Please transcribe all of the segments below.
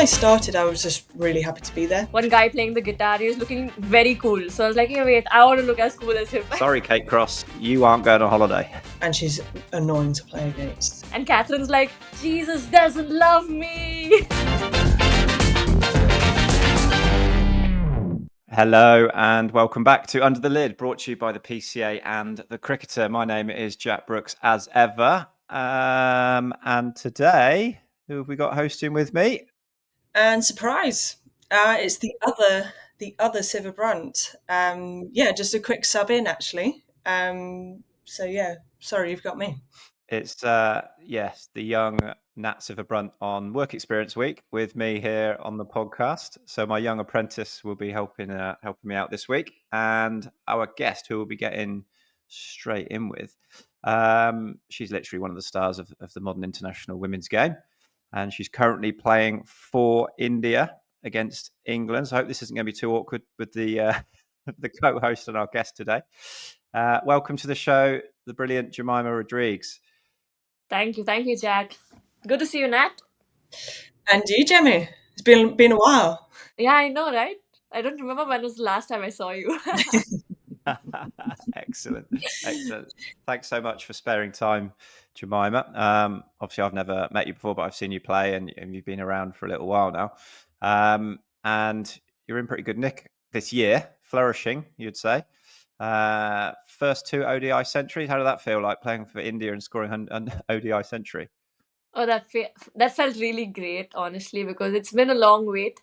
started, I was just really happy to be there. One guy playing the guitar, he was looking very cool. So I was like, hey, wait, I want to look as cool as him. Sorry, Kate Cross, you aren't going on holiday. And she's annoying to play against. And Catherine's like, Jesus doesn't love me. Hello and welcome back to Under the Lid, brought to you by the PCA and the Cricketer. My name is Jack Brooks, as ever. And today, who have we got hosting with me? And surprise, it's the other Siva Brunt. Just a quick sub in, actually. Sorry, you've got me. It's yes, the young Nat Siva-Brunt on Work Experience Week with me here on the podcast. So my young apprentice will be helping me out this week, and our guest, who we'll be getting straight in with, she's literally one of the stars of the modern international women's game, and she's currently playing for India against England. So I hope this isn't going to be too awkward with the the co-host and our guest today. Welcome to the show, the brilliant Jemimah Rodrigues. Thank you, Jack. Good to see you, Nat. And you, Jemmy. It's been a while. Yeah, I know, right? I don't remember when was the last time I saw you. Excellent. Thanks so much for sparing time, Jemimah. Obviously, I've never met you before, but I've seen you play, and you've been around for a little while now. And you're in pretty good nick this year, flourishing, you'd say. First 2 ODI centuries. How did that feel like playing for India and scoring an ODI century? Oh, that felt really great, honestly, because it's been a long wait,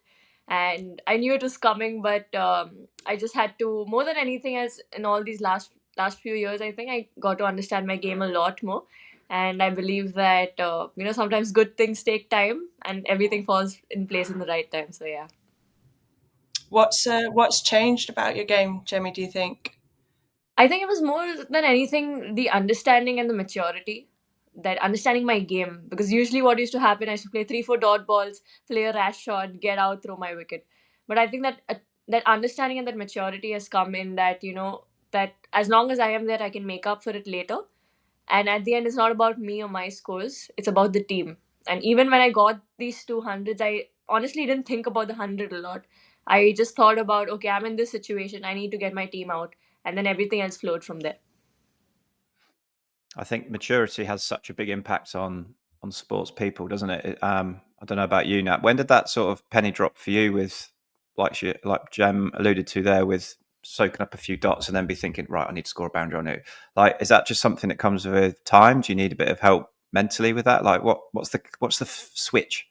and I knew it was coming, but I just had to, more than anything else, in all these last few years, I think I got to understand my game a lot more, and I believe that sometimes good things take time, and everything falls in place in the right time. So yeah. What's changed about your game, Jemmy, do you think? I think it was more than anything the understanding and the maturity, that understanding my game. Because usually what used to happen, I used to play 3-4 dot balls, play a rash shot, get out, throw my wicket. But I think that understanding and that maturity has come in that, that as long as I am there, I can make up for it later. And at the end, it's not about me or my scores, it's about the team. And even when I got these 200s, I honestly didn't think about the 100 a lot. I just thought about, okay, I'm in this situation, I need to get my team out. And then everything else flowed from there. I think maturity has such a big impact on sports people, doesn't it? I don't know about you, Nat. When did that sort of penny drop for you with, like Jem alluded to there, with soaking up a few dots and then be thinking, right, I need to score a boundary on it? Like, is that just something that comes with time? Do you need a bit of help mentally with that? Like, what's the switch?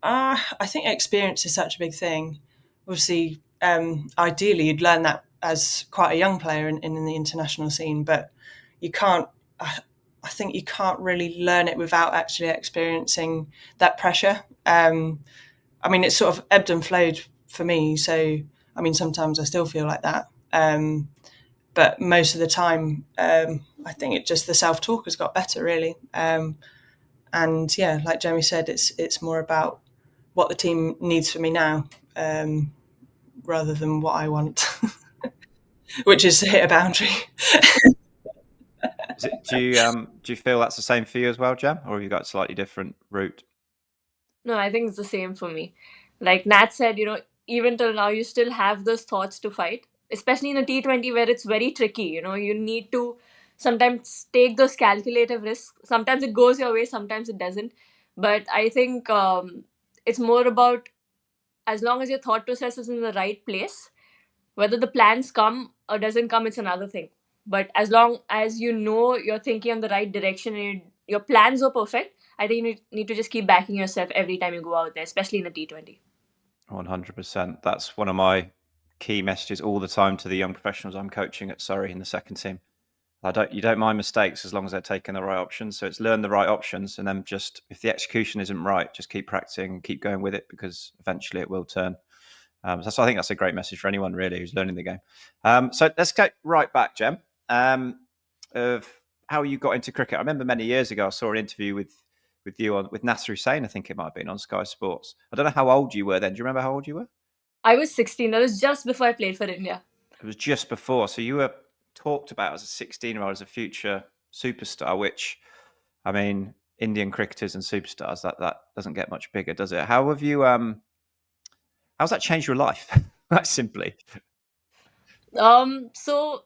I think experience is such a big thing. Obviously, ideally, you'd learn that as quite a young player in the international scene, but you can't. I think you can't really learn it without actually experiencing that pressure. It's sort of ebbed and flowed for me. So, sometimes I still feel like that. But most of the time, I think it just the self-talk has got better, really. And yeah, like Jamie said, it's more about what the team needs from me now, rather than what I want, which is to hit a boundary. Do you feel that's the same for you as well, Jam, or have you got a slightly different route? No, I think it's the same for me. Like Nat said, even till now, you still have those thoughts to fight, especially in a T20 where it's very tricky. You need to sometimes take those calculative risks. Sometimes it goes your way, sometimes it doesn't. But I think it's more about, as long as your thought process is in the right place, whether the plans come or doesn't come, it's another thing. But as long as you're thinking in the right direction and your plans are perfect, I think you need to just keep backing yourself every time you go out there, especially in a T20. 100%. That's one of my key messages all the time to the young professionals I'm coaching at Surrey in the second team. You don't mind mistakes as long as they're taking the right options. So it's learn the right options, and then just, if the execution isn't right, just keep practicing, keep going with it, because eventually it will turn. So I think that's a great message for anyone really who's learning the game. So let's get right back, Jem, of how you got into cricket. I remember many years ago I saw an interview with you with Nasser Hussain, I think it might have been, on Sky Sports. I don't know how old you were then. Do you remember how old you were? I was 16. That was just before I played for India. It was just before. So you were talked about as a 16-year-old as a future superstar, which, in Indian cricketers and superstars, that doesn't get much bigger, does it? How have you how's that changed your life? Quite simply. So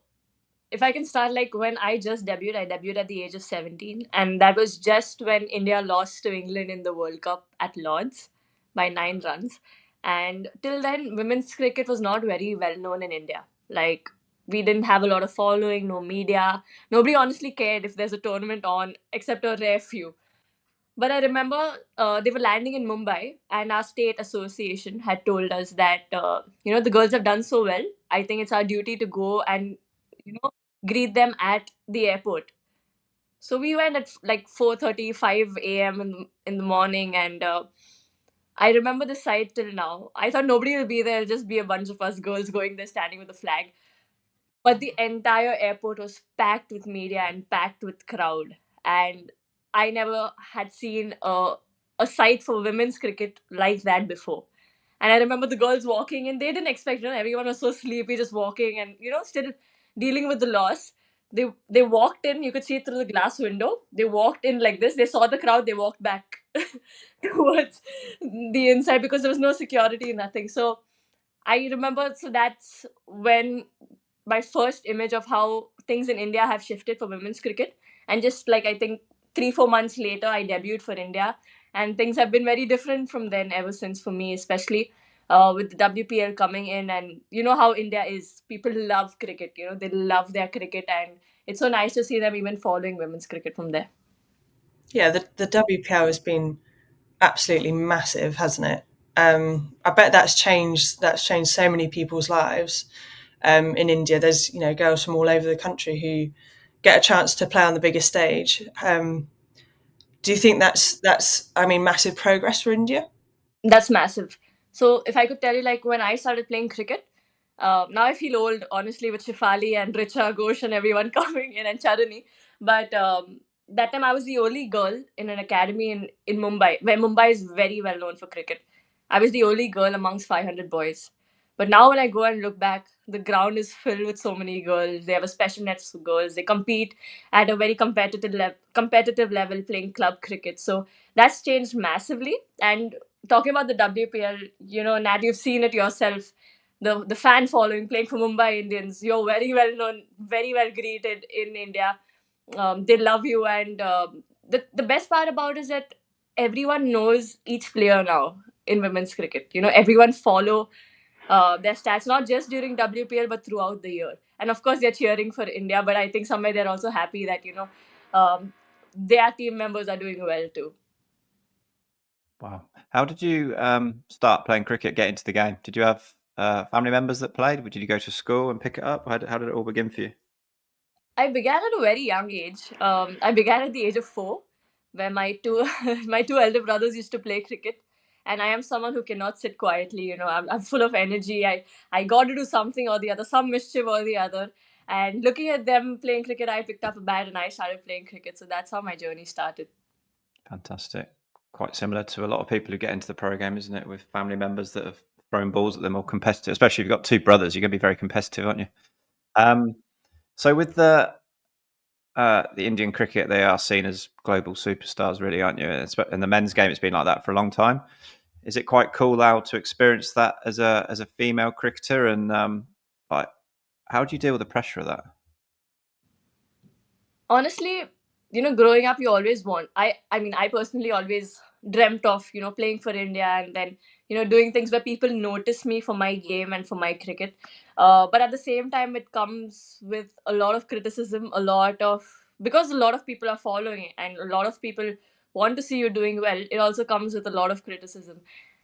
if I can start, like when I debuted at the age of 17, and that was just when India lost to England in the World Cup at Lords by 9 runs. And till then, women's cricket was not very well known in India. Like, we didn't have a lot of following, no media. Nobody honestly cared if there's a tournament on, except a rare few. But I remember they were landing in Mumbai, and our state association had told us that the girls have done so well. I think it's our duty to go and you know greet them at the airport. So we went at like 4:35 a.m. in the morning, and I remember the sight till now. I thought nobody will be there; it'll just be a bunch of us girls going there, standing with the flag. But the entire airport was packed with media and packed with crowd, and I never had seen a sight for women's cricket like that before. And I remember the girls walking in, they didn't expect, everyone was so sleepy, just walking and still dealing with the loss. They walked in, you could see through the glass window. They walked in like this, they saw the crowd, they walked back towards the inside because there was no security, nothing. So I remember, so that's when my first image of how things in India have shifted for women's cricket. And just like I think 3-4 months later, I debuted for India, and things have been very different from then ever since for me, especially with the WPL coming in. And you know how India is, people love cricket. They love their cricket, and it's so nice to see them even following women's cricket from there. Yeah, the WPL has been absolutely massive, hasn't it? I bet that's changed so many people's lives. In India, there's girls from all over the country who get a chance to play on the biggest stage. Do you think that's massive progress for India? That's massive. So if I could tell you, like when I started playing cricket, now I feel old, honestly, with Shifali and Richa Ghosh and everyone coming in and Charani. But that time I was the only girl in an academy in Mumbai, where Mumbai is very well known for cricket. I was the only girl amongst 500 boys. But now when I go and look back, the ground is filled with so many girls. They have a special nets for girls. They compete at a very competitive level playing club cricket. So that's changed massively. And talking about the WPL, Nat, you've seen it yourself. The fan following playing for Mumbai Indians, you're very well known, very well greeted in India. They love you, and the best part about it is that everyone knows each player now in women's cricket. Everyone follow their stats not just during WPL but throughout the year. And of course, they're cheering for India, but I think somewhere they're also happy that um, their team members are doing well too. Wow. How did you start playing cricket, get into the game? Did you have family members that played? Did you go to school and pick it up? How did it all begin for you? I began at a very young age. I began at the age of 4, where my two my two elder brothers used to play cricket, and I am someone who cannot sit quietly. I'm full of energy. I got to do something or the other, some mischief or the other. And looking at them playing cricket, I picked up a bat and I started playing cricket. So that's how my journey started. Fantastic. Quite similar to a lot of people who get into the pro game, isn't it? With family members that have thrown balls at them or competitive, especially if you've got two brothers, you're going to be very competitive, aren't you? So with the Indian cricket, they are seen as global superstars, really, aren't you? In the men's game, it's been like that for a long time. Is it quite cool now to experience that as a female cricketer? And like, how do you deal with the pressure of that? Honestly, growing up, you always want, I mean, I personally always dreamt of playing for India, and then doing things where people notice me for my game and for my cricket. But at the same time, it comes with a lot of criticism, a lot of, because a lot of people are following it and a lot of people want to see you doing well. It also comes with a lot of criticism.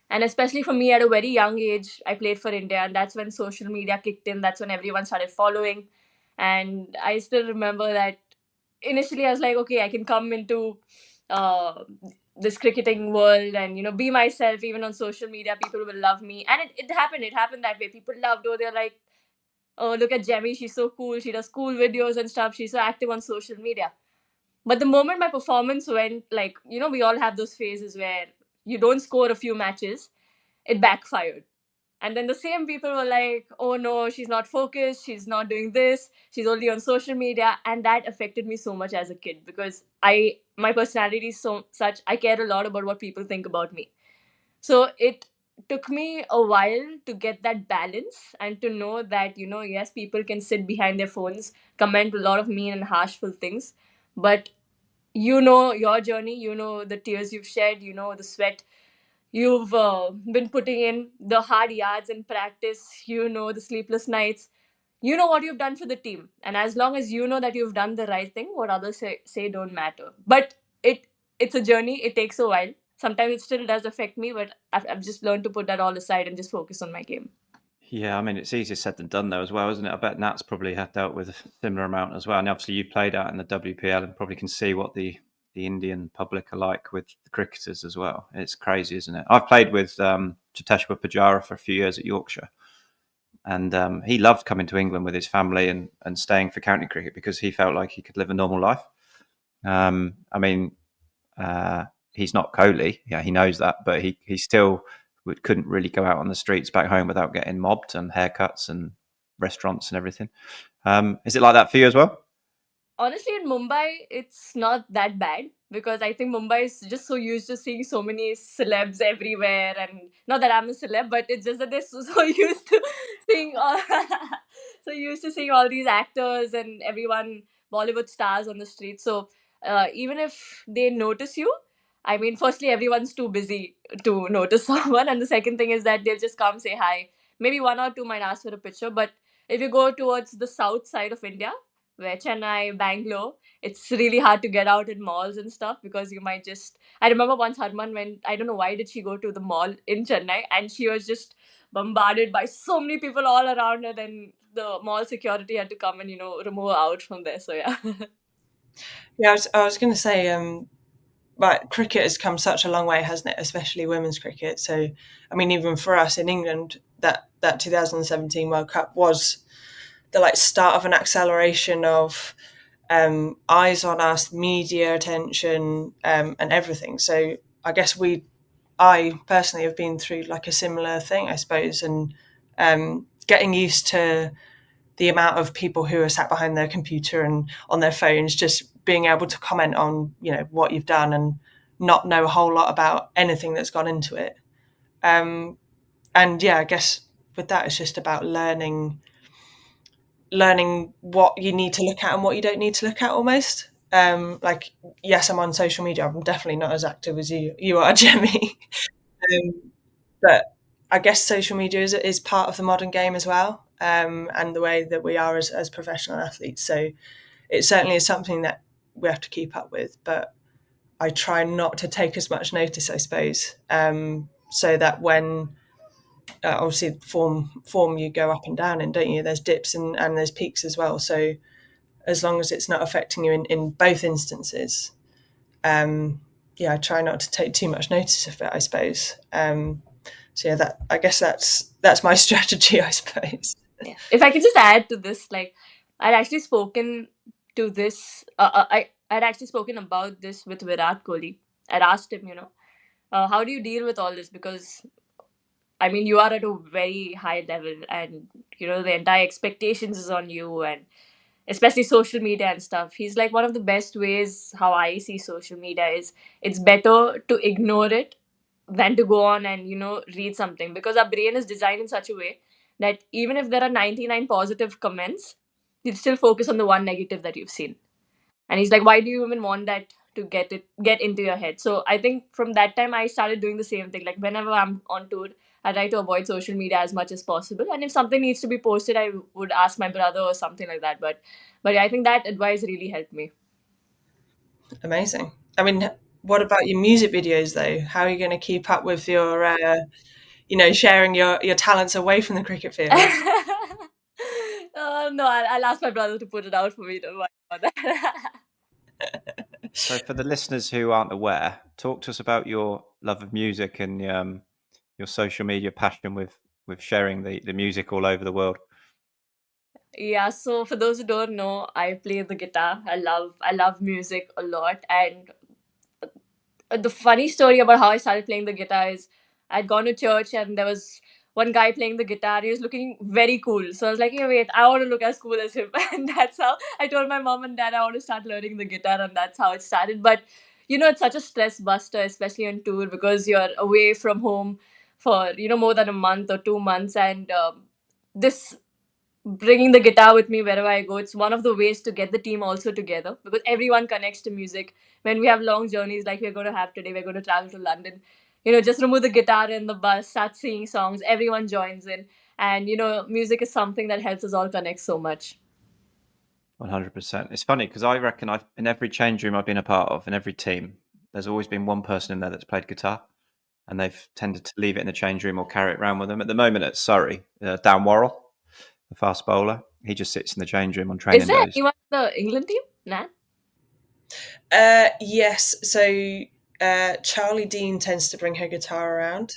And especially for me, at a very young age, I played for India, and that's when social media kicked in. That's when everyone started following. And I still remember that initially I was like, okay, I can come into uh, this cricketing world and be myself. Even on social media, people will love me. And it happened that way. People loved, oh, they're like, oh, look at Jemmy, she's so cool, she does cool videos and stuff, she's so active on social media. But the moment my performance went, like, we all have those phases where you don't score a few matches, it backfired. And then the same people were like, oh no, she's not focused, she's not doing this, she's only on social media. And that affected me so much as a kid, because my personality is so such, I care a lot about what people think about me. So it took me a while to get that balance and to know that, yes, people can sit behind their phones, comment a lot of mean and harshful things, but your journey, the tears you've shed, the sweat you've been putting in, the hard yards in practice, the sleepless nights, what you've done for the team. And as long as you know that you've done the right thing, what others say don't matter. But it's a journey. It takes a while. Sometimes it still does affect me, but I've just learned to put that all aside and just focus on my game. Yeah, I mean, it's easier said than done, though, as well, isn't it? I bet Nat's probably had dealt with a similar amount as well. And obviously, you played out in the WPL and probably can see what the Indian public are like with the cricketers as well. It's crazy, isn't it? I've played with Cheteshwar Pujara for a few years at Yorkshire, and he loved coming to England with his family and staying for county cricket because he felt like he could live a normal life. I mean, he's not Kohli, yeah, he knows that, but he still couldn't really go out on the streets back home without getting mobbed and haircuts and restaurants and everything. Is it like that for you as well? Honestly, in Mumbai, it's not that bad because I think Mumbai is just so used to seeing so many celebs everywhere, and not that I'm a celeb, but it's just that they're so used to seeing all, so used to seeing all these actors and everyone Bollywood stars on the street. So even if they notice you, I mean, firstly, everyone's too busy to notice someone, and the second thing is that they'll just come say hi. Maybe one or two might ask for a picture, but if you go towards the south side of India, where Chennai, Bangalore, it's really hard to get out in malls and stuff because you might just. I remember once Harman went, I don't know why did she go to the mall in Chennai, and she was just bombarded by so many people all around her. Then the mall security had to come and remove her out from there. So yeah. Yeah, I was going to say, but cricket has come such a long way, hasn't it? Especially women's cricket. So, I mean, even for us in England, that 2017 World Cup was the start of an acceleration of eyes on us, media attention, and everything. So, I guess I personally have been through a similar thing, I suppose, and getting used to the amount of people who are sat behind their computer and on their phones, just being able to comment on what you've done and not know a whole lot about anything that's gone into it. Um, and yeah, I guess with that, it's just about learning what you need to look at and what you don't need to look at almost. Yes, I'm on social media. I'm definitely not as active as you are, Jemmy. But I guess social media is part of the modern game as well, and the way that we are as professional athletes. So it certainly is something that we have to keep up with. But I try not to take as much notice, I suppose, so that when obviously form you go up and down in, don't you? There's dips and there's peaks as well. So as long as it's not affecting you in both instances, yeah, I try not to take too much notice of it, I suppose. So yeah, that I guess that's my strategy, I suppose. Yeah. If I could just add to this, like I'd actually spoken to this. I'd actually spoken about this with Virat Kohli. I'd asked him, how do you deal with all this? Because I mean, you are at a very high level, and the entire expectations is on you, and especially social media and stuff. He's like, one of the best ways how I see social media is it's better to ignore it than to go on and read something, because our brain is designed in such a way that even if there are 99 positive comments, you'll still focus on the one negative that you've seen. And he's like, why do you even want that to get into your head? So I think from that time I started doing the same thing. Like whenever I'm on tour, I try to avoid social media as much as possible, and if something needs to be posted, I would ask my brother or something like that. But yeah, I think that advice really helped me. Amazing. I mean, what about your music videos though? How are you going to keep up with your, sharing your talents away from the cricket field? No, I'll ask my brother to put it out for me. Don't worry about that. So, for the listeners who aren't aware, talk to us about your love of music and your social media passion with sharing the music all over the world. Yeah, so for those who don't know, I play the guitar. I love music a lot, and the funny story about how I started playing the guitar is I'd gone to church and there was one guy playing the guitar. He was looking very cool. So I was like, hey, wait, I want to look as cool as him. And that's how I told my mom and dad I want to start learning the guitar, and that's how it started. But it's such a stress buster, especially on tour, because you're away from home for more than a month or 2 months, and this bringing the guitar with me wherever I go. It's one of the ways to get the team also together, because everyone connects to music. When we have long journeys like we're going to have today, we're going to travel to London. Just remove the guitar in the bus, start singing songs, everyone joins in. And, music is something that helps us all connect so much. 100%. It's funny because I reckon in every change room I've been a part of, in every team, there's always been one person in there that's played guitar, and they've tended to leave it in the change room or carry it around with them. At the moment at Surrey, Dan Worrell, the fast bowler, he just sits in the change room on training Is there days. anyone in the England team, Nat? Yes. So Charlie Dean tends to bring her guitar around.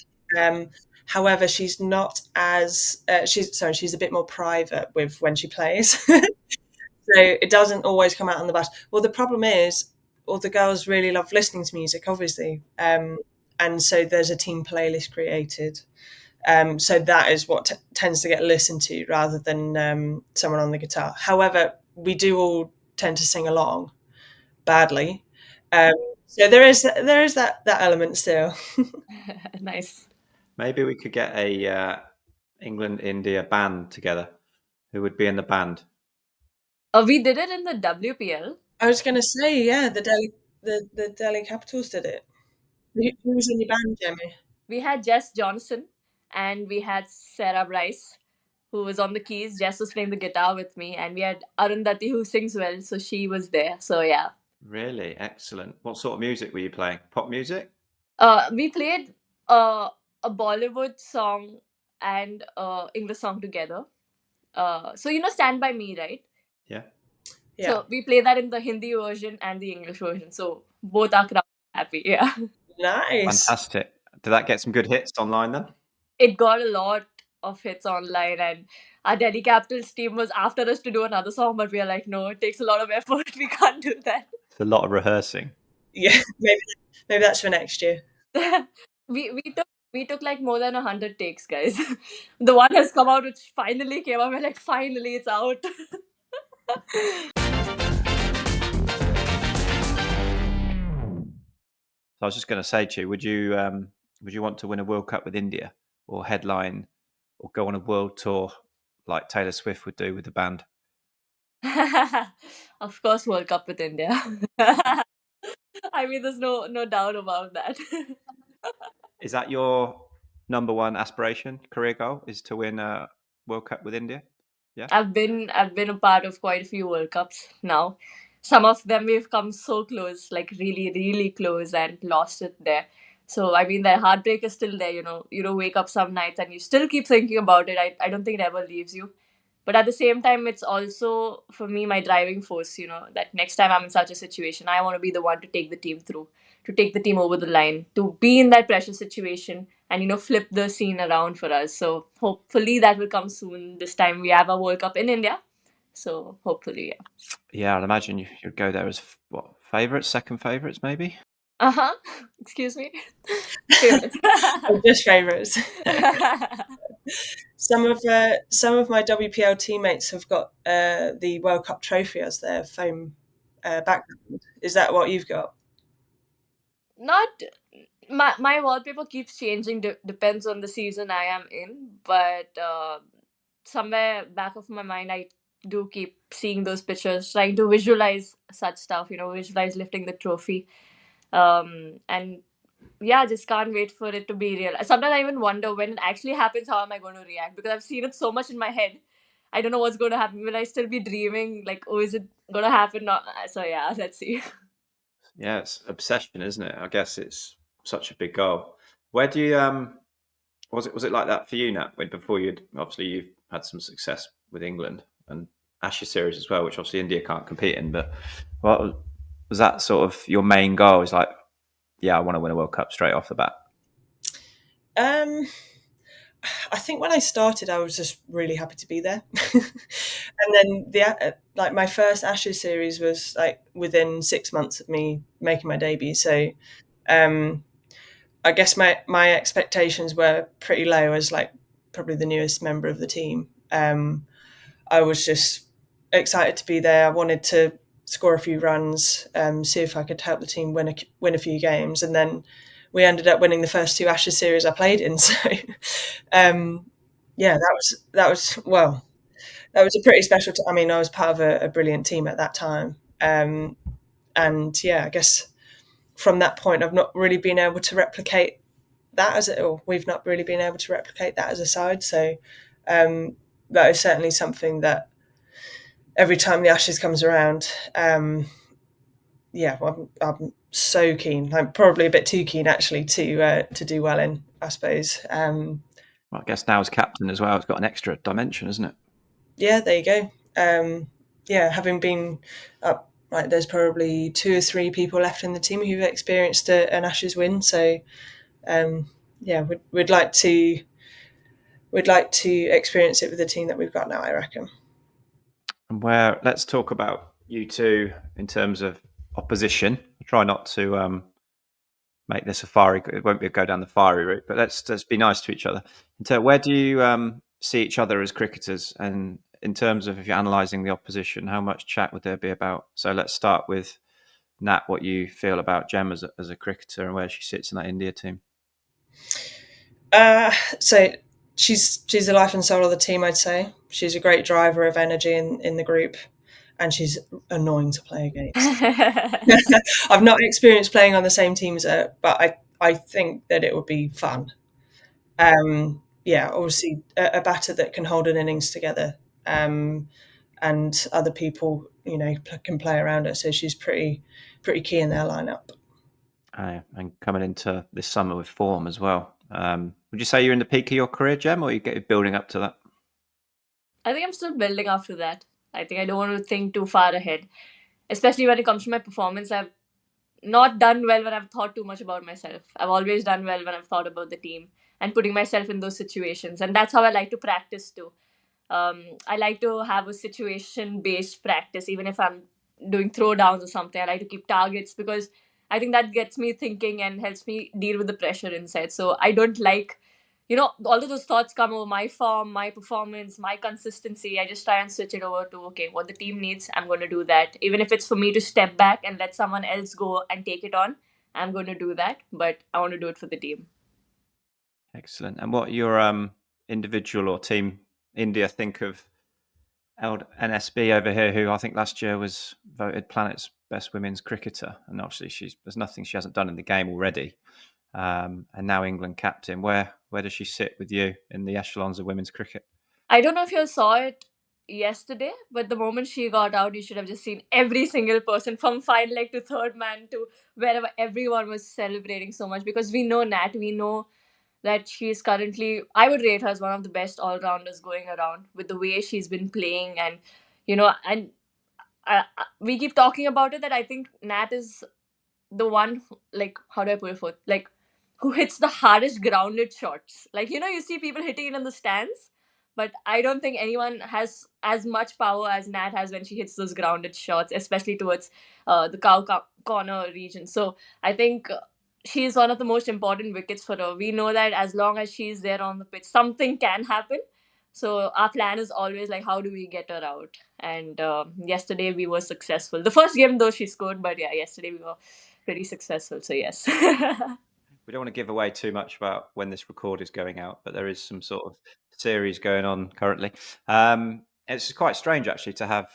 However, she's not as she's a bit more private with when she plays. So it doesn't always come out on the bus. Well, the problem is all the girls really love listening to music, obviously. And so there's a team playlist created. So that is what tends to get listened to rather than someone on the guitar. However, we do all tend to sing along badly. So there is that element still. Nice. Maybe we could get a England-India band together. Who would be in the band? We did it in the WPL. I was going to say, yeah, the Delhi Capitals did it. Who was in your band, Jemmy? We had Jess Johnson and we had Sarah Bryce, who was on the keys. Jess was playing the guitar with me, and we had Arundhati, who sings well, so she was there. So yeah. Really excellent. What sort of music were you playing? Pop music? We played a Bollywood song and English song together. So Stand By Me, right? Yeah. Yeah. So we play that in the Hindi version and the English version. So both are crowd happy. Yeah. Nice. Fantastic. Did that get some good hits online then? It got a lot of hits online, and our Delhi Capitals team was after us to do another song, but we are like, no, it takes a lot of effort. We can't do that. It's a lot of rehearsing. Yeah, maybe that's for next year. we took like more than 100 takes, guys. The one has come out, which finally came out. We're like, finally, it's out. So I was just going to say to you, would you want to win a World Cup with India, or headline, or go on a world tour like Taylor Swift would do with the band? Of course, World Cup with India. I mean, there's no doubt about that. Is that your number one aspiration, career goal, is to win a World Cup with India? Yeah. I've been a part of quite a few World Cups now. Some of them we've come so close, like really, really close, and lost it there. So I mean, the heartbreak is still there. You don't wake up some nights and you still keep thinking about it. I don't think it ever leaves you. But at the same time, it's also for me my driving force. That next time I'm in such a situation, I want to be the one to take the team through, to take the team over the line, to be in that pressure situation, and flip the scene around for us. So hopefully that will come soon. This time we have a World Cup in India, so hopefully, yeah. Yeah, I'd imagine you'd go there as what, favourites, second favourites, maybe. Excuse me. Favorites. Just favourites. Some of my WPL teammates have got the World Cup trophy as their foam background. Is that what you've got? Not my wallpaper keeps changing. Depends on the season I am in, but somewhere back of my mind, I do keep seeing those pictures, trying to visualize such stuff. Visualize lifting the trophy, and yeah, just can't wait for it to be real. Sometimes I even wonder when it actually happens, how am I going to react? Because I've seen it so much in my head. I don't know what's going to happen. Will I still be dreaming? Like, oh, is it going to happen? No. So yeah, let's see. Yeah, it's obsession, isn't it? I guess it's such a big goal. Where do you was it like that for you, Nat? When before you've had some success with England and Ashes series as well, which obviously India can't compete in. But what was that sort of your main goal? Is like, yeah, I want to win a World Cup straight off the bat. I think when I started, I was just really happy to be there, and then my first Ashes series was like within 6 months of me making my debut. So, I guess my expectations were pretty low as like probably the newest member of the team. I was just excited to be there. I wanted to score a few runs, see if I could help the team win a few games, and then we ended up winning the first two Ashes series I played in. So, yeah, that was a pretty special. I mean, I was part of a brilliant team at that time, and yeah, I guess from that point, I've not really been able to replicate that or we've not really been able to replicate that as a side. So that is certainly something that every time the Ashes comes around, yeah, I'm so keen. I'm probably a bit too keen actually to do well in, I suppose. Well, I guess now as captain as well, it's got an extra dimension, isn't it? Yeah, there you go. Yeah, having been up, like there's probably 2 or 3 people left in the team who've experienced an Ashes win. So yeah, we'd like to experience it with the team that we've got now, I reckon. And let's talk about you two in terms of opposition. I'll try not to make this it won't be a go down the fiery route, but let's be nice to each other. Where do you see each other as cricketers? And in terms of if you're analysing the opposition, how much chat would there be about? So let's start with Nat, what you feel about Gem as a cricketer and where she sits in that India team. So she's the life and soul of the team, I'd say. She's a great driver of energy in the group, and she's annoying to play against. I've not experienced playing on the same team as her, but I think that it would be fun. Yeah, obviously a batter that can hold an innings together, and other people, can play around her. So she's pretty key in their lineup. And coming into this summer with form as well. Would you say you're in the peak of your career, Gem, or are you building up to that? I think I'm still building up to that. I think I don't want to think too far ahead, especially when it comes to my performance. I've not done well when I've thought too much about myself. I've always done well when I've thought about the team and putting myself in those situations. And that's how I like to practice too. I like to have a situation based practice, even if I'm doing throwdowns or something. I like to keep targets because I think that gets me thinking and helps me deal with the pressure inside. So I don't like, all of those thoughts come over my form, my performance, my consistency. I just try and switch it over to, okay, what the team needs, I'm going to do that. Even if it's for me to step back and let someone else go and take it on, I'm going to do that. But I want to do it for the team. Excellent. And what your individual or team India think of NSB over here, who I think last year was voted Planet's best women's cricketer, and obviously there's nothing she hasn't done in the game already, and now England captain. Where does she sit with you in the echelons of women's cricket? I don't know if you saw it yesterday, but the moment she got out, you should have just seen every single person from fine leg to third man to wherever everyone was celebrating so much because we know Nat, we know that she's currently, I would rate her as one of the best all rounders going around with the way she's been playing. And, and we keep talking about it that I think Nat is the one like how do I put it forth, like who hits the hardest grounded shots. Like you see people hitting it in the stands, but I don't think anyone has as much power as Nat has when she hits those grounded shots, especially towards the corner region. So I think she's one of the most important wickets for her. We know that as long as she's there on the pitch, something can happen. So our plan is always like, how do we get her out? And yesterday we were successful. The first game though she scored, but yeah, yesterday we were pretty successful. So yes. We don't want to give away too much about when this record is going out, but there is some sort of series going on currently. It's quite strange actually to have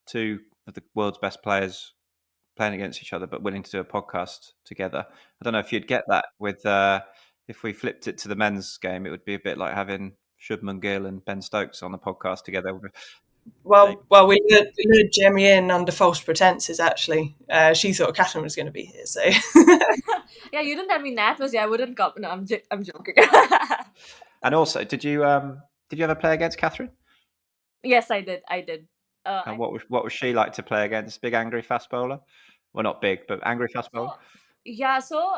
two of the world's best players playing against each other, but willing to do a podcast together. I don't know if you'd get that with if we flipped it to the men's game. It would be a bit like having Shubman Gill and Ben Stokes on the podcast together. Well, we lured Jemmy in under false pretenses. Actually, she thought Catherine was going to be here. So Yeah, you didn't tell me Nat was here. I wouldn't come. No, I'm joking. And also, did you ever play against Catherine? Yes, I did. And what was she like to play against? Big angry fast bowler? Well, not big, but angry fast bowler. So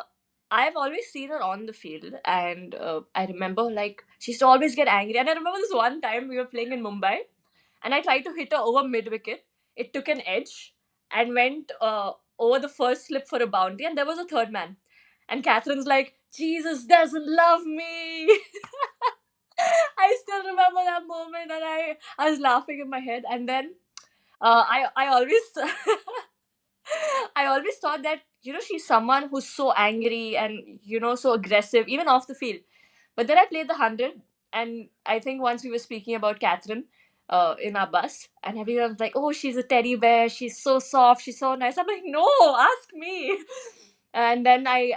I've always seen her on the field, and I remember like she used to always get angry. And I remember this one time we were playing in Mumbai, and I tried to hit her over mid wicket. It took an edge and went over the first slip for a boundary, and there was a third man. And Catherine's like, Jesus doesn't love me. I still remember that moment, and I was laughing in my head, and then I always I always thought that she's someone who's so angry and so aggressive even off the field. But then I played the 100, and I think once we were speaking about Catherine in our bus, and everyone was like, "Oh, she's a teddy bear. She's so soft. She's so nice." I'm like, "No, ask me." And then I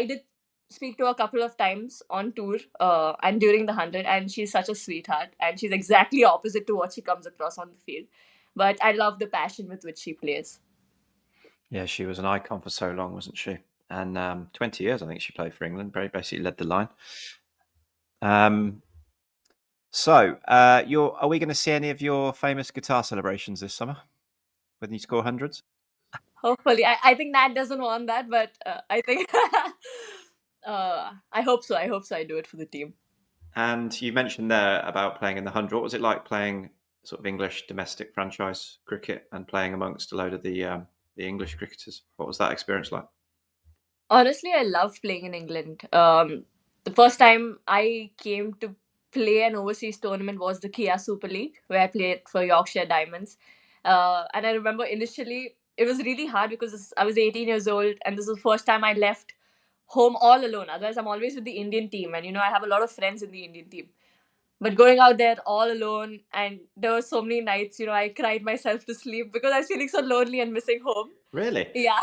did speak to her a couple of times on tour and during the 100, and she's such a sweetheart, and she's exactly opposite to what she comes across on the field. But I love the passion with which she plays. Yeah, she was an icon for so long, wasn't she? And 20 years, I think she played for England. Very basically led the line. Are we going to see any of your famous guitar celebrations this summer when you score hundreds? Hopefully, I think Nat doesn't want that, but I think I hope so. I hope so. I do it for the team. And you mentioned there about playing in the 100. What was it like playing sort of English domestic franchise cricket and playing amongst a load of the English cricketers? What was that experience like? Honestly, I love playing in England. The first time I came to play an overseas tournament was the Kia Super League, where I played for Yorkshire Diamonds. And I remember initially it was really hard because I was 18 years old, and this was the first time I left home all alone. Otherwise, I'm always with the Indian team, and I have a lot of friends in the Indian team. But going out there all alone, and there were so many nights, I cried myself to sleep because I was feeling so lonely and missing home. Really? Yeah.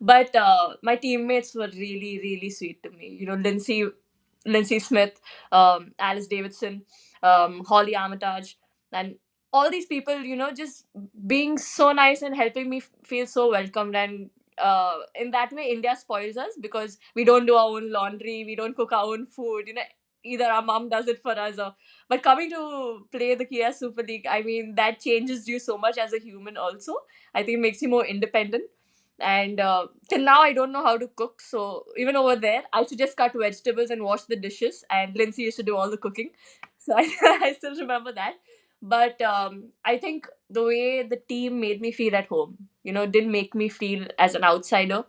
But my teammates were really, really sweet to me. Lindsay Smith, Alice Davidson, Holly Armitage, and all these people, just being so nice and helping me feel so welcomed. And in that way, India spoils us because we don't do our own laundry, we don't cook our own food. Either our mom does it for us, or but coming to play the Kia Super League, I mean, that changes you so much as a human also. I think it makes you more independent. And till now, I don't know how to cook. So even over there, I used to just cut vegetables and wash the dishes. And Lindsay used to do all the cooking. So I still remember that. But I think the way the team made me feel at home, didn't make me feel as an outsider.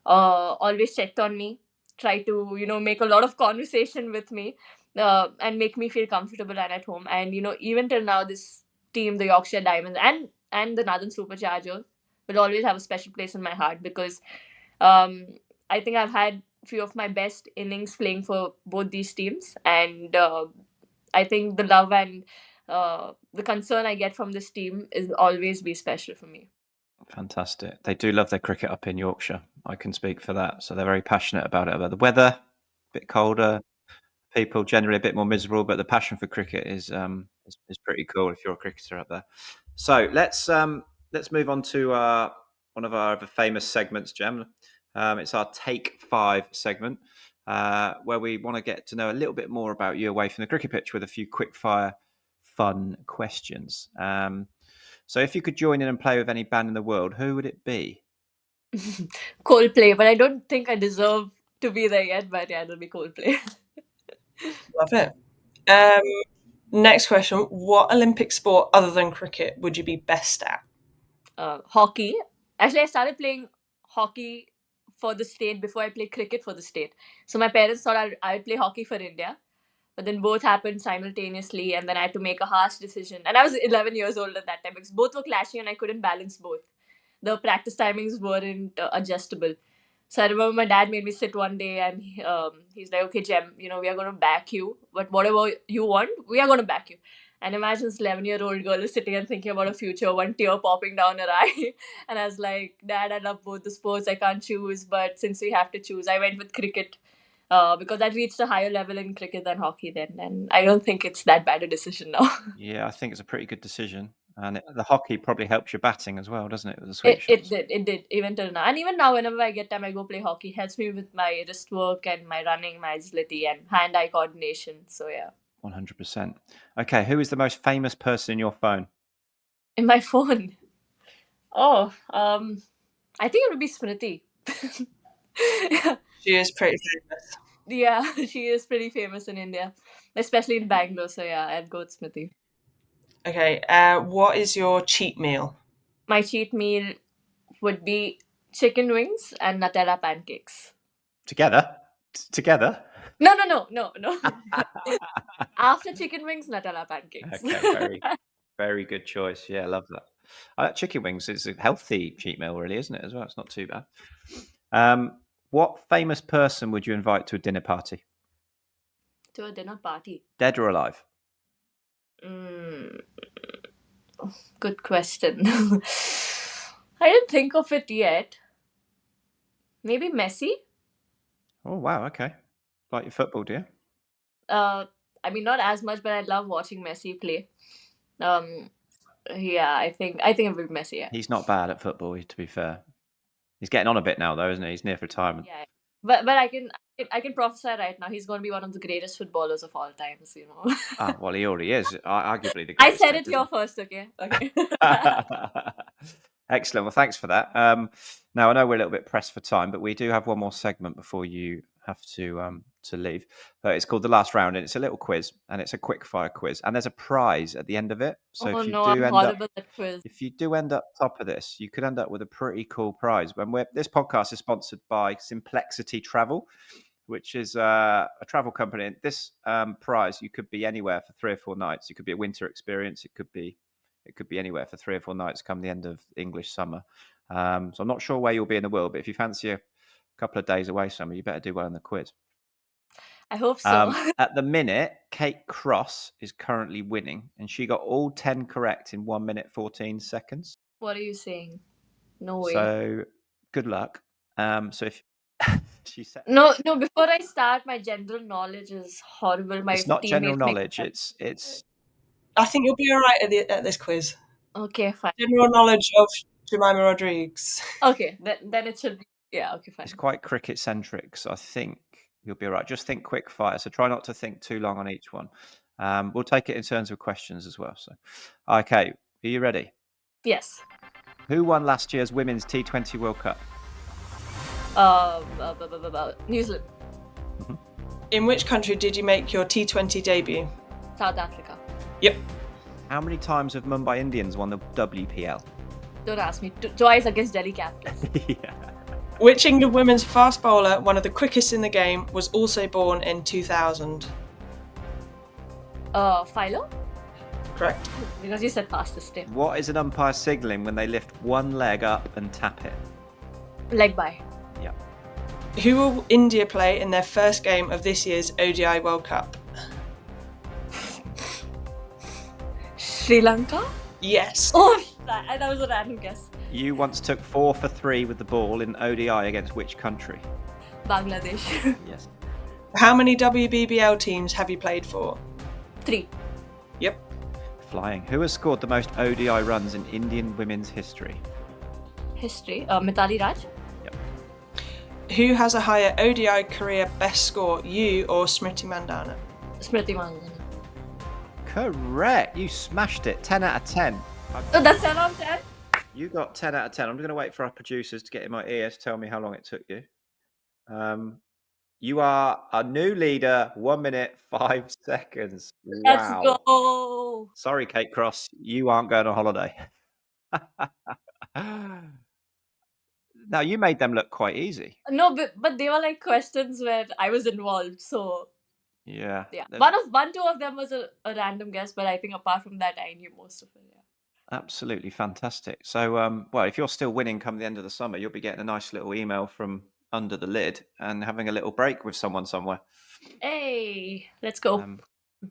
Always checked on me, tried to, make a lot of conversation with me, and make me feel comfortable and at home. And, even till now, this team, the Yorkshire Diamonds and the Northern Superchargers, will always have a special place in my heart because um, I think I've had few of my best innings playing for both these teams, and I think the love and the concern I get from this team is always be special for me. Fantastic. They do love their cricket up in Yorkshire. I can speak for that. So they're very passionate about it. About the weather, a bit colder, people generally a bit more miserable, but the passion for cricket is pretty cool if you're a cricketer up there. So let's move on to one of our other famous segments, Jem. It's our Take 5 segment, where we want to get to know a little bit more about you away from the cricket pitch with a few quick fire fun questions. So if you could join in and play with any band in the world, who would it be? Coldplay, but I don't think I deserve to be there yet. But yeah, it'll be Coldplay. Love it. Next question. What Olympic sport other than cricket would you be best at? Hockey. Actually, I started playing hockey for the state before I played cricket for the state. So my parents thought I'd play hockey for India. But then both happened simultaneously, and then I had to make a harsh decision. And I was 11 years old at that time because both were clashing and I couldn't balance both. The practice timings weren't adjustable. So I remember my dad made me sit one day, and he's like, "Okay, Jem, we are going to back you, but whatever you want, we are going to back you." And imagine this 11-year-old girl is sitting and thinking about her future, one tear popping down her eye. And I was like, "Dad, I love both the sports. I can't choose, but since we have to choose, I went with cricket because I reached a higher level in cricket than hockey then, and I don't think it's that bad a decision now." Yeah, I think it's a pretty good decision. And the hockey probably helps your batting as well, doesn't it, with the sweep It shots? did even till now, and even now, whenever I get time, I go play hockey. It helps me with my wrist work and my running, my agility, and hand-eye coordination. So yeah, 100%. Okay, who is the most famous person in your phone? in my phone. Oh, I think it would be Smriti. She is pretty famous. Yeah, she is pretty famous in India, especially in Bangalore. So yeah, I'd go with Smriti. Okay. What is your cheat meal? My cheat meal would be chicken wings and Nutella pancakes. Together? Together? No. After chicken wings, Nutella pancakes. Okay, very good choice. Yeah, I love that. Chicken wings is a healthy cheat meal, really, isn't it? As well, it's not too bad. What famous person would you invite to a dinner party? To a dinner party. Dead or alive? Mm, good question. I didn't think of it yet. Maybe Messi? Oh wow, okay. Like your football, do you? Uh, I mean, not as much, but I love watching Messi play. Um, yeah, I think it would be Messi. Yeah. He's not bad at football, to be fair. He's getting on a bit now, though, isn't he? He's near retirement. Yeah, but I can prophesy right now. He's going to be one of the greatest footballers of all times. Well, he already is. Arguably the I greatest. said it here first. Okay. Excellent. Well, thanks for that. Now I know we're a little bit pressed for time, but we do have one more segment before you have to leave. It's called the last round, and it's a little quiz, and it's a quick fire quiz, and there's a prize at the end of it. So Oh no, I'm horrible at quiz. if you do end up top of this, you could end up with a pretty cool prize. This podcast is sponsored by Simplexity Travel, which is a travel company. And this prize, you could be anywhere for 3 or 4 nights. It could be a winter experience. It could be anywhere for 3 or 4 nights come the end of English summer. So I'm not sure where you'll be in the world, but if you fancy a couple of days away somewhere, you better do well in the quiz. I hope so. At the minute, Kate Cross is currently winning, and she got all 10 correct in 1 minute 14 seconds. What are you saying? No way. So good luck. So if she said no, before I start, my general knowledge is horrible. My it's not general teammates make knowledge, it's I think you'll be all right at this quiz. Okay, fine. General knowledge of Jemimah Rodrigues. Okay, then it should be. Yeah, okay, fine. It's quite cricket centric, so I think you'll be all right. Just think quick fire. So try not to think too long on each one. We'll take it in terms of questions as well. So, okay, are you ready? Yes. Who won last year's Women's T20 World Cup? New Zealand. Mhm. In which country did you make your T20 debut? South Africa. Yep. How many times have Mumbai Indians won the WPL? Don't ask me. Twice against Delhi Capitals. Yeah. Which England women's fast bowler, one of the quickest in the game, was also born in 2000? Philo? Correct. Because you said fastest tip. What is an umpire signalling when they lift one leg up and tap it? Leg by. Yeah. Who will India play in their first game of this year's ODI World Cup? Sri Lanka? Yes. Oh, that was a random guess. You once took 4 for 3 with the ball in ODI against which country? Bangladesh. Yes. How many WBBL teams have you played for? 3. Yep. Flying. Who has scored the most ODI runs in Indian women's history? History. Mithali Raj. Yep. Who has a higher ODI career best score, you or Smriti Mandana? Smriti Mandana. Correct. You smashed it. 10 out of 10. Oh, that's 10 out of 10? You got 10 out of 10. I'm going to wait for our producers to get in my ear to tell me how long it took you. You are a new leader, 1 minute, 5 seconds. Wow. Let's go. Sorry, Kate Cross. You aren't going on holiday. Now, you made them look quite easy. No, but they were like questions where I was involved, so Yeah. yeah. There's- Two of them was a random guess, but I think apart from that, I knew most of it. Yeah. Absolutely fantastic. So, well, if you're still winning come the end of the summer, you'll be getting a nice little email from under the lid and having a little break with someone somewhere. Hey, let's go.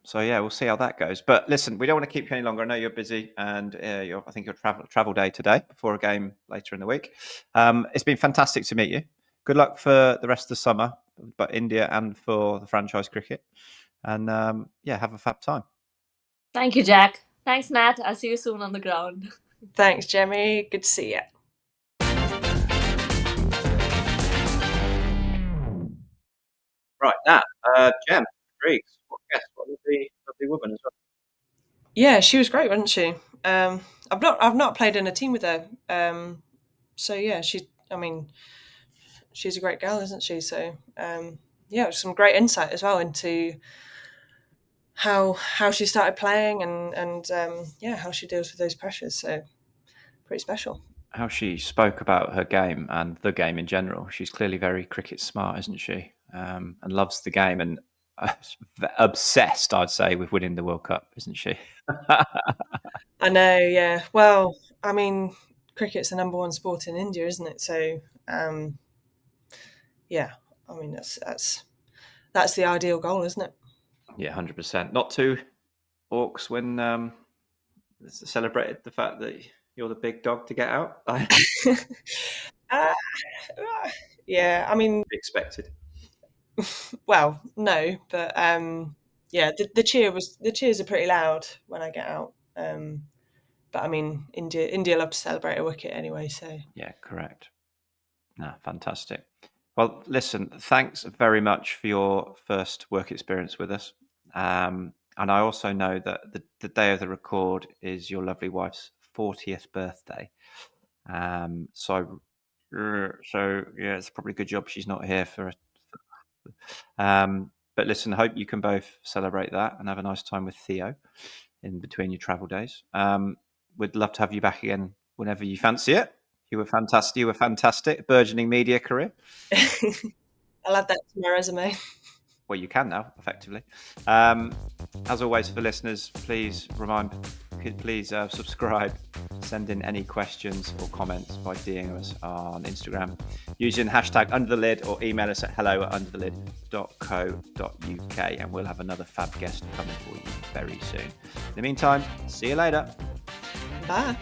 So yeah, we'll see how that goes. But listen, we don't want to keep you any longer. I know you're busy, and I think your travel day today before a game later in the week. It's been fantastic to meet you. Good luck for the rest of the summer, but India and for the franchise cricket. And yeah, have a fab time. Thank you, Jack. Thanks, Nat. I'll see you soon on the ground. Thanks, Jemmy. Good to see you. Right, Nat, Jem, Rodrigues, what lovely woman as well. Yeah, she was great, wasn't she? I've not played in a team with her. So yeah, she's a great girl, isn't she? So yeah, some great insight as well into how she started playing and yeah, how she deals with those pressures. So pretty special. how she spoke about her game and the game in general. She's clearly very cricket smart, isn't she? And loves the game and obsessed, I'd say, with winning the World Cup, isn't she? I know, yeah. Well, I mean, cricket's the number one sport in India, isn't it? So, yeah, I mean that's the ideal goal, isn't it? Yeah, 100%. Not too orcs when celebrated the fact that you're the big dog to get out. uh, yeah, I mean, Expected. well, no, but yeah, the cheers are pretty loud when I get out. But I mean, India love to celebrate a wicket anyway, so Yeah, correct. No, fantastic. Well, listen, thanks very much for your first work experience with us. And I also know that the day of the record is your lovely wife's 40th birthday. So yeah, it's probably a good job she's not here for. But listen, hope you can both celebrate that and have a nice time with Theo in between your travel days. We'd love to have you back again whenever you fancy it. You were fantastic. You were fantastic. Burgeoning media career. I'll add that to my resume. Well, you can now, effectively. As always, for listeners, please subscribe, send in any questions or comments by DMing us on Instagram using hashtag #underthelid or email us at hello@underthelid.co.uk, and we'll have another fab guest coming for you very soon. In the meantime, see you later. Bye.